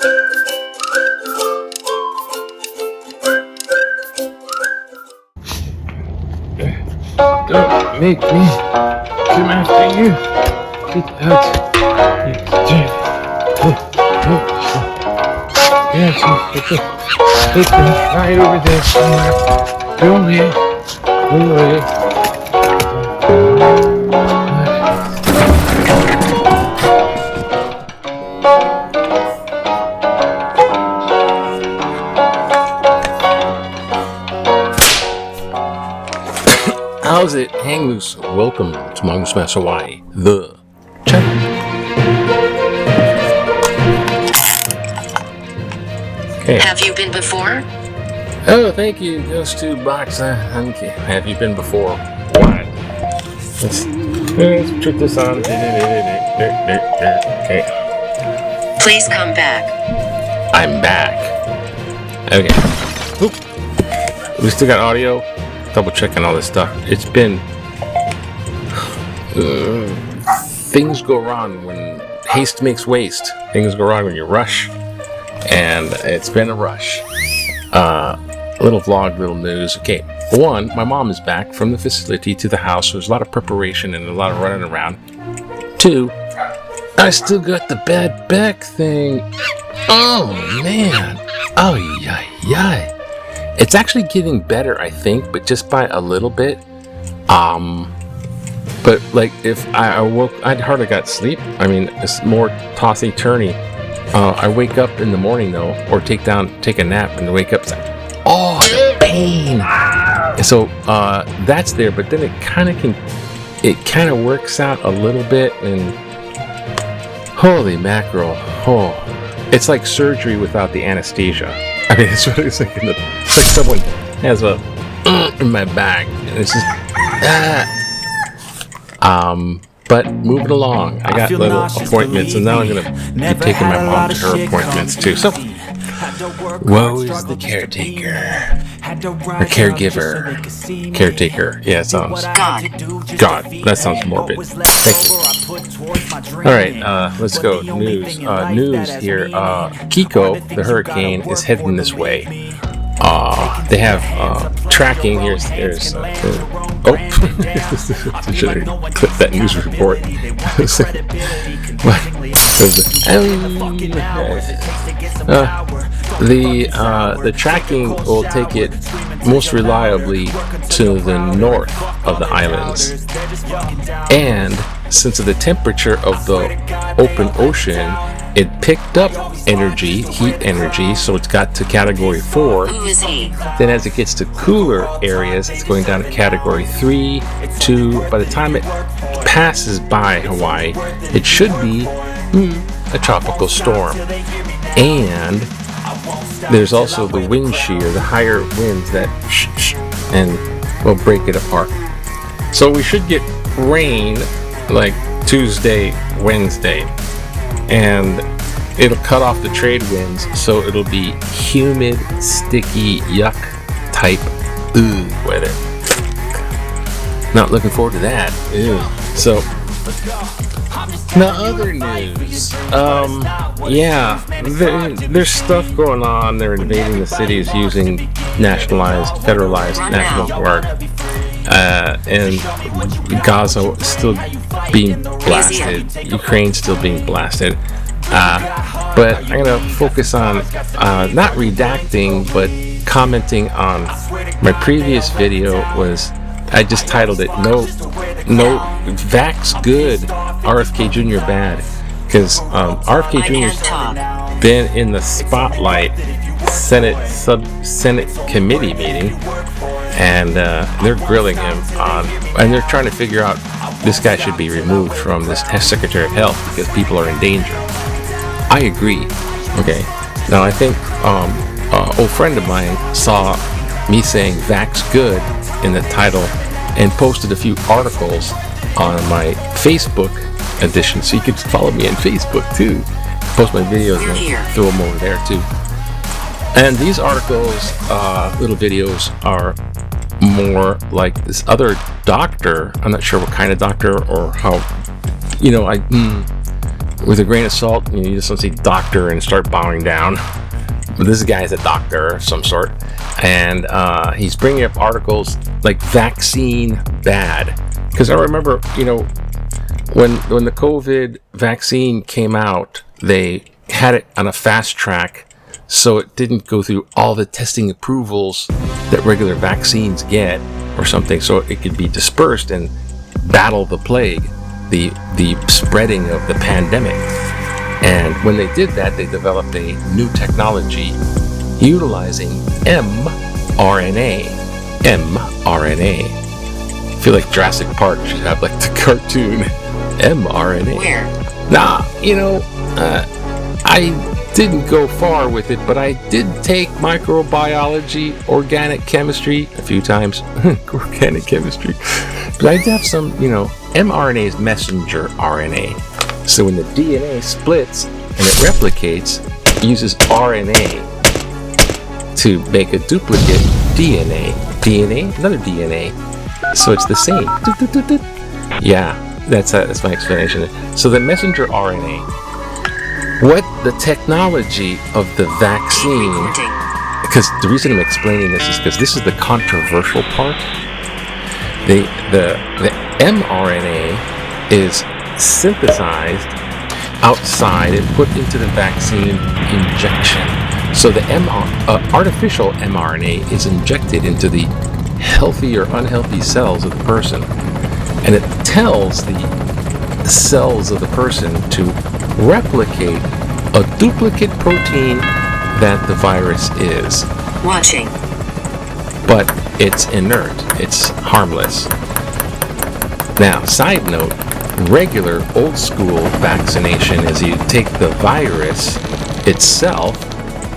Don't make me come after you. Get out. It's right over there somewhere. Don't leave. Don't leave. How's it? Hang loose. Welcome to Mongoose Mass Hawaii, the channel. Okay. Have you been before? Oh, thank you. Goes to box. Okay. Have you been before? What? Let's put this on. Okay. Please come back. I'm back. Okay. Oop. We still got audio. Double checking all this stuff. It's been things go wrong when haste makes waste. Things go wrong when you rush, and it's been a rush. Little vlog, little news. Okay, one, my mom is back from the facility to the house. So there's a lot of preparation and a lot of running around. Two, I still got the bad back thing. Oh man. Oh yay. It's actually getting better, I think, but just by a little bit. But like if I woke, I hardly got sleep. I mean, it's more tossy-turny. I wake up in the morning though, or take a nap and wake up. It's like, oh, the pain. So that's there, but then it kind of works out a little bit, and holy mackerel! Oh, it's like surgery without the anesthesia. I mean, it's really like it's like someone has a in my back, and it's just But moving along, I got little appointments, and now I'm gonna be taking my mom to her appointments too. So, woe is the caretaker, or caregiver, caretaker. Yeah, it sounds God. That sounds morbid. Thank you. All right, let's go. News. News here. Kiko, the hurricane, is heading this way. They have tracking. There's should have clipped that news report. The tracking will take it most reliably to the north of the islands, and since of the temperature of the open ocean, it picked up heat energy, so it's got to category 4. Who is he? Then as it gets to cooler areas, it's going down to category 3, 2. By the time it passes by Hawaii, it should be a tropical storm. And there's also the wind shear, the higher winds that and will break it apart. So we should get rain like Tuesday, Wednesday. And it'll cut off the trade winds, so it'll be humid, sticky, yuck type weather. Not looking forward to that. Ew. So, now other news. There's stuff going on. They're invading the cities using federalized National Guard. And Gaza is still being blasted. Ukraine's still being blasted. But I'm going to focus on not redacting, but commenting on my previous video. I just titled it No Vax Good, RFK Jr. Bad. Because RFK Jr.'s been in the spotlight Senate committee meeting, and they're grilling him and they're trying to figure out this guy should be removed from this Secretary of Health because people are in danger. I agree. Okay. Now I think old friend of mine saw me saying "Vax Good" in the title and posted a few articles on my Facebook edition, so you can follow me on Facebook too. Post my videos and throw them over there too. And these articles, little videos, are more like this other doctor. I'm not sure what kind of doctor or how, with a grain of salt. You just don't say doctor and start bowing down. But this guy's a doctor of some sort, and he's bringing up articles like vaccine bad. Because I remember, when the COVID vaccine came out, they had it on a fast track, so it didn't go through all the testing approvals that regular vaccines get or something, so it could be dispersed and battle the plague, the spreading of the pandemic. And when they did that, they developed a new technology utilizing mRNA. mRNA. I feel like Jurassic Park should have like the cartoon mRNA. Where? Nah, I didn't go far with it, but I did take microbiology, organic chemistry a few times. Organic chemistry. But I did have some, mRNA is messenger RNA. So when the DNA splits and it replicates, it uses RNA to make a duplicate DNA. DNA, another DNA. So it's the same. Yeah, that's my explanation. So the messenger RNA, what the technology of the vaccine, because the reason I'm explaining this is because this is the controversial part. The mRNA is synthesized outside and put into the vaccine injection. So the artificial mRNA is injected into the healthy or unhealthy cells of the person, and it tells the cells of the person to replicate a duplicate protein that the virus is. Watching. But it's inert, it's harmless. Now, side note, regular old school vaccination is you take the virus itself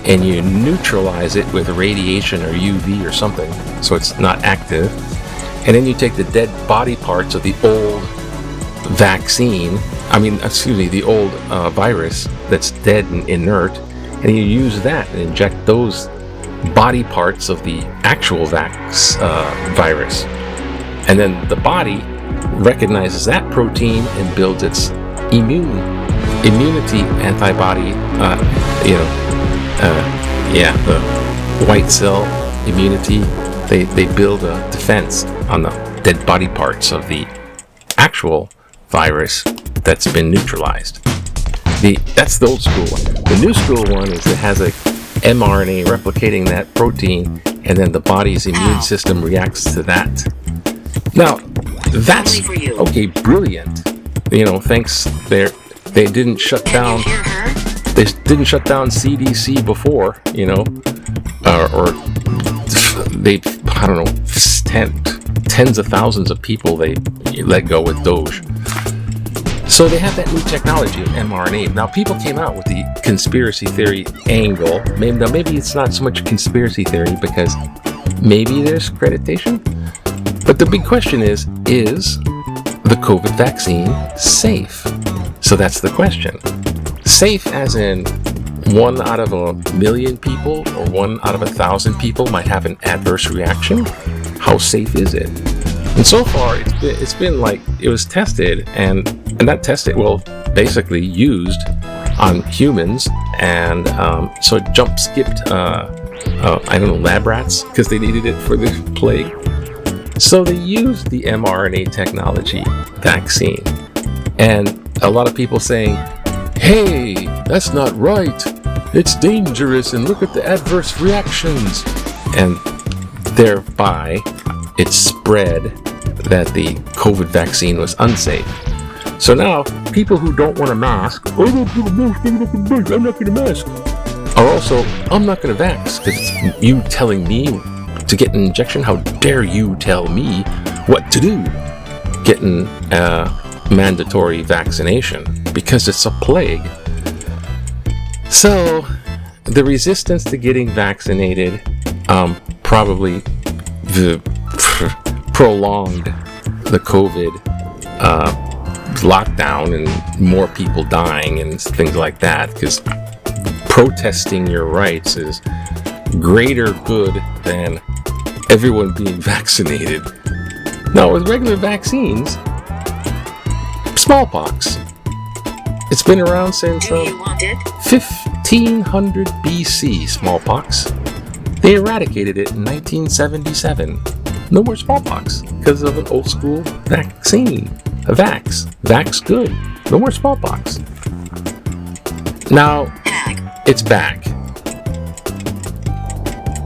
and you neutralize it with radiation or UV or something so it's not active, and then you take the dead body parts of the old the old virus that's dead and inert, and you use that and inject those body parts of the actual virus, and then the body recognizes that protein and builds its immunity antibody, the white cell immunity. They build a defense on the dead body parts of the actual virus that's been neutralized. That's the old school one. The new school one is it has a mRNA replicating that protein, and then the body's immune system reacts to that. Now, that's okay, brilliant. Thanks. They didn't shut down. They didn't shut down CDC before. Or they, tens of thousands of people they let go with Doge. So they have that new technology of mRNA. Now people came out with the conspiracy theory angle. Maybe it's not so much conspiracy theory because maybe there's accreditation. But the big question is the COVID vaccine safe? So that's the question. Safe as in 1 out of 1,000,000 people or 1 out of 1,000 people might have an adverse reaction. How safe is it? And so far, it's been like it was tested and not tested, well, basically used on humans, and so it skipped lab rats because they needed it for the plague. So they used the mRNA technology vaccine, and a lot of people saying, "Hey, that's not right. It's dangerous, and look at the adverse reactions," and thereby it spread that the COVID vaccine was unsafe. So now people who don't want a mask, I'm not going to mask, are also, I'm not going to vax because it's you telling me to get an injection. How dare you tell me what to do? Getting a mandatory vaccination because it's a plague. So the resistance to getting vaccinated probably prolonged the COVID lockdown and more people dying and things like that, because protesting your rights is greater good than everyone being vaccinated. Now with regular vaccines, smallpox, It's been around since Do you want it? 1500 BC, smallpox. They eradicated it in 1977. No more smallpox because of an old school vaccine. A vax. Vax good. No more smallpox. Now, it's back.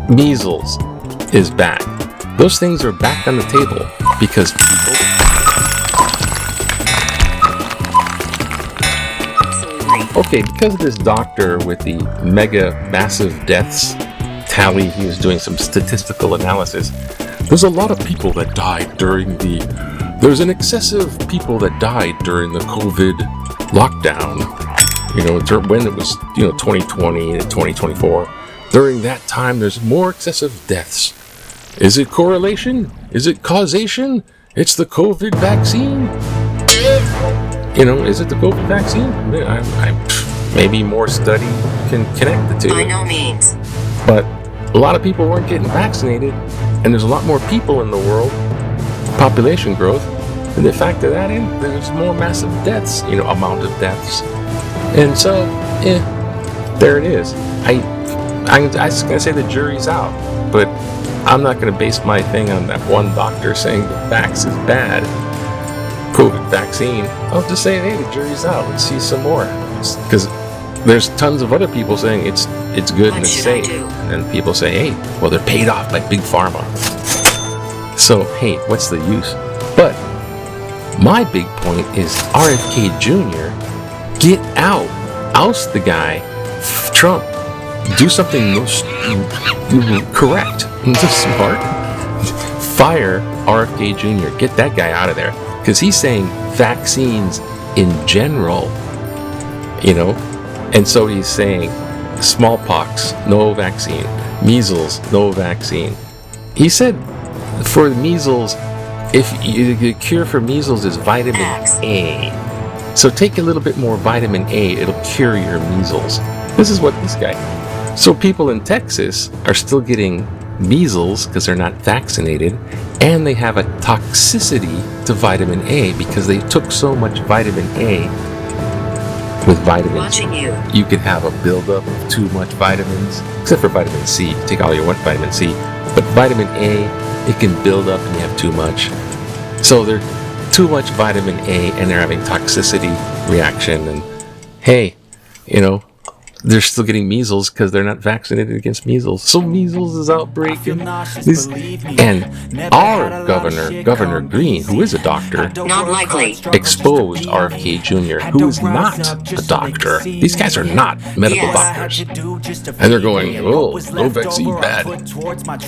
Measles is back. Those things are back on the table because people... Okay, because of this doctor with the mega massive deaths tally, he was doing some statistical analysis. There's a lot of people that died during there's an excessive people that died during the COVID lockdown. You know, when it was, 2020 and 2024. During that time, there's more excessive deaths. Is it correlation? Is it causation? It's the COVID vaccine? Is it the COVID vaccine? Maybe more study can connect the two. By no means. But a lot of people weren't getting vaccinated, and there's a lot more people in the world, population growth, and they factor that in, there's more massive deaths, amount of deaths. And so, there it is. I'm just going to say the jury's out, but I'm not going to base my thing on that one doctor saying the vax is bad, COVID vaccine. I'll just say, hey, the jury's out. Let's see some more. Because there's tons of other people saying it's good and it's safe. And then people say, hey, well, they're paid off by Big Pharma. So, hey, what's the use? But my big point is RFK Jr., get out. Oust the guy. Trump. Do something correct. Just smart. Fire RFK Jr. Get that guy out of there. Because he's saying vaccines in general. And so he's saying smallpox, no vaccine. Measles, no vaccine. He said for the measles, if the cure for measles is vitamin A. So take a little bit more vitamin A, it'll cure your measles. This is what this guy. So people in Texas are still getting measles because they're not vaccinated, and they have a toxicity to vitamin A because they took so much vitamin A. With vitamins, you could have a buildup of too much vitamins, except for vitamin C. Take all you want vitamin C, but vitamin A, it can build up and you have too much. So they're too much vitamin A, and they're having toxicity reaction. And hey, they're still getting measles because they're not vaccinated against measles. So measles is outbreaking. And our Governor Green, who is a doctor, Not likely. exposed RFK Jr., who is not a doctor. These guys are not medical doctors. And they're going, oh, no vaccine bad.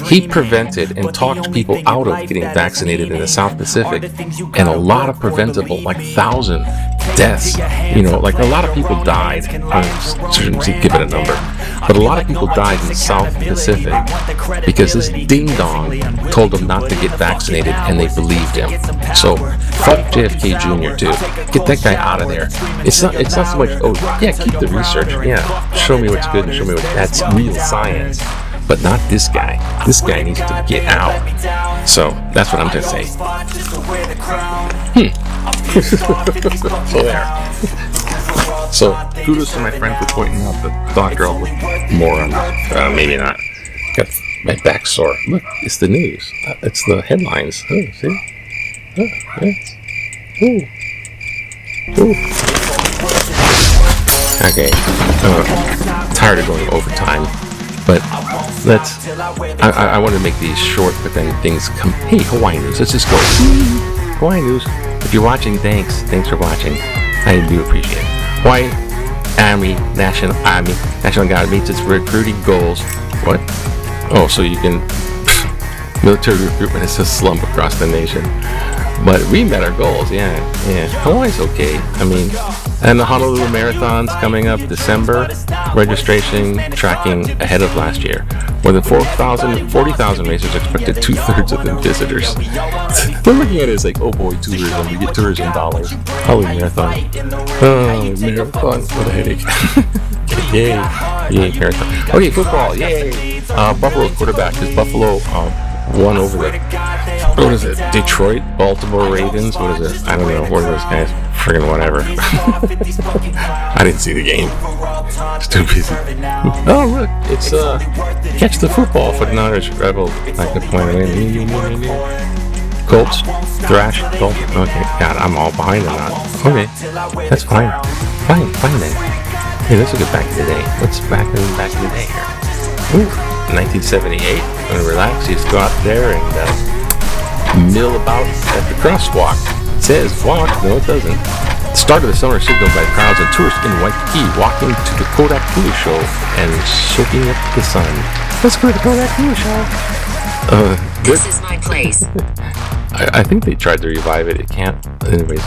He prevented and talked people out of getting vaccinated in the South Pacific. And a lot of preventable, like 1,000 deaths. Like a lot of people died. Give it a number. But a lot of people died in the South Pacific because this ding-dong told them not to get vaccinated, and they believed him. So, fuck JFK Jr. too. Get that guy out of there. It's not so much, oh, yeah, keep the research. Yeah, show me what's good and show me that's real science. But not this guy. This guy needs to get out. So, that's what I'm going to say. So there. So, kudos to my friend for pointing out the doctor. I'll look more on that. Maybe not. Got my back sore. Look, it's the news. It's the headlines. Oh, see? Oh, yeah. Ooh. Okay. Tired of going overtime. But I want to make these short, but then things come. Hey, Hawaii News. Let's just go. Hawaii News. If you're watching, thanks. Thanks for watching. I do appreciate it. Hawaii National Guard meets its recruiting goals. What? Oh, so you can... military recruitment is a slump across the nation. But we met our goals, yeah. Hawaii's okay. And the Honolulu Marathon's coming up December. Registration tracking ahead of last year. More than 40,000 racers expected, 2/3 of them visitors. We're looking at it as like, oh boy, tourism. We get tourism dollars. Holy marathon. Oh, marathon. What a headache. Yay, marathon. Okay, football. Yay. Buffalo quarterback. Because Buffalo won over the, Detroit, Baltimore Ravens. What is it? I don't know. What are those guys? friggin' whatever. I didn't see the game. It's too busy. Oh, look, it's catch the football for the Niners. Rebel. I could point it in. Colts, thrash, Colts. Okay, God, I'm all behind them now. Okay, that's fine. Fine then. Hey, let's look at back in the day. What's back in the day here? Ooh, 1978. Gonna relax. You just go out there and mill about at the crosswalk. It says walk. No, it doesn't. The start of the summer signaled by crowds and tourists in Waikiki walking to the Kodak Kula show and soaking up the sun. Let's go to the Kodak Kula show. This is my place. I think they tried to revive it. It can't. Anyways.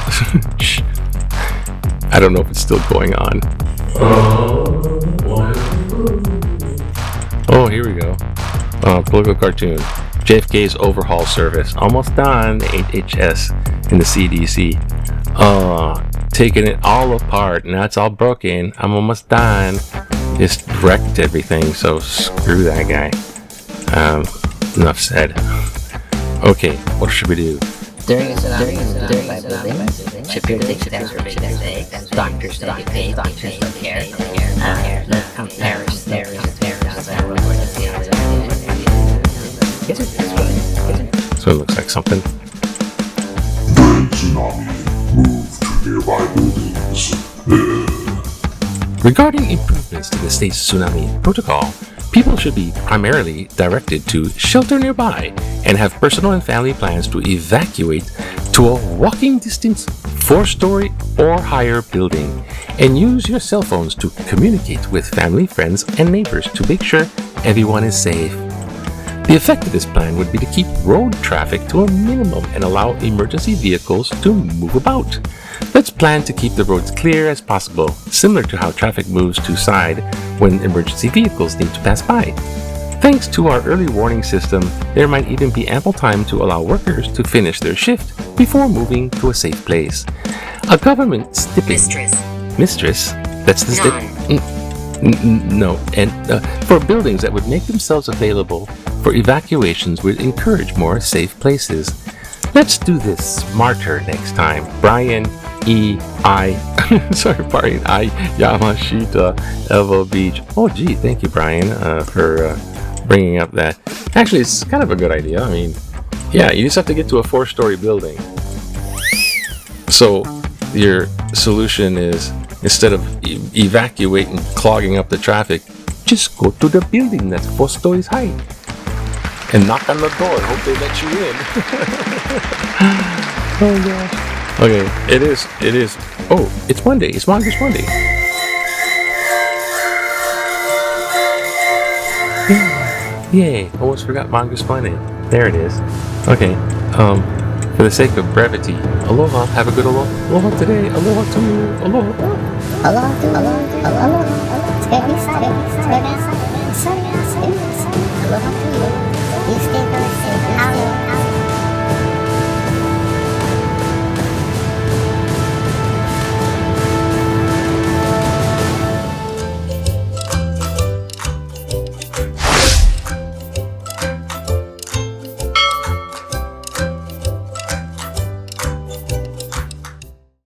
I don't know if it's still going on. Oh, here we go. Political cartoon. JFK's overhaul service. Almost done. The HHS in the CDC. Taking it all apart. Now it's all broken. I'm almost done. Just wrecked everything. So screw that guy. Enough said. Okay, what should we do? During a tsunami by building, ship your take steps for today. Doctors don't get paid, doctors don't care. No comparison, So it looks like something. During tsunami, move to nearby buildings. Regarding improvements to the state's tsunami protocol, people should be primarily directed to shelter nearby and have personal and family plans to evacuate to a walking distance 4-story or higher building, and use your cell phones to communicate with family, friends, and neighbors to make sure everyone is safe. The effect of this plan would be to keep road traffic to a minimum and allow emergency vehicles to move about. Let's plan to keep the roads clear as possible, similar to how traffic moves to side when emergency vehicles need to pass by. Thanks to our early warning system, there might even be ample time to allow workers to finish their shift before moving to a safe place. A government Mistress. Mistress? That's the No, and for buildings that would make themselves available for evacuations would encourage more safe places. Let's do this smarter next time. Brian I, Yamashita, Evo Beach. Oh, gee, thank you, Brian, for bringing up that. Actually, it's kind of a good idea. I mean, yeah, you just have to get to a 4-story building. So your solution is, instead of evacuating, clogging up the traffic, just go to the building that's 4 stories high and knock on the door and hope they let you in. Oh gosh. Okay, it is. Oh, it's Monday. It's Mongoose Monday. Yay! Almost forgot Mongoose Monday. There it is. Okay. For the sake of brevity, aloha. Have a good aloha today. Aloha to you. Aloha. Aloha.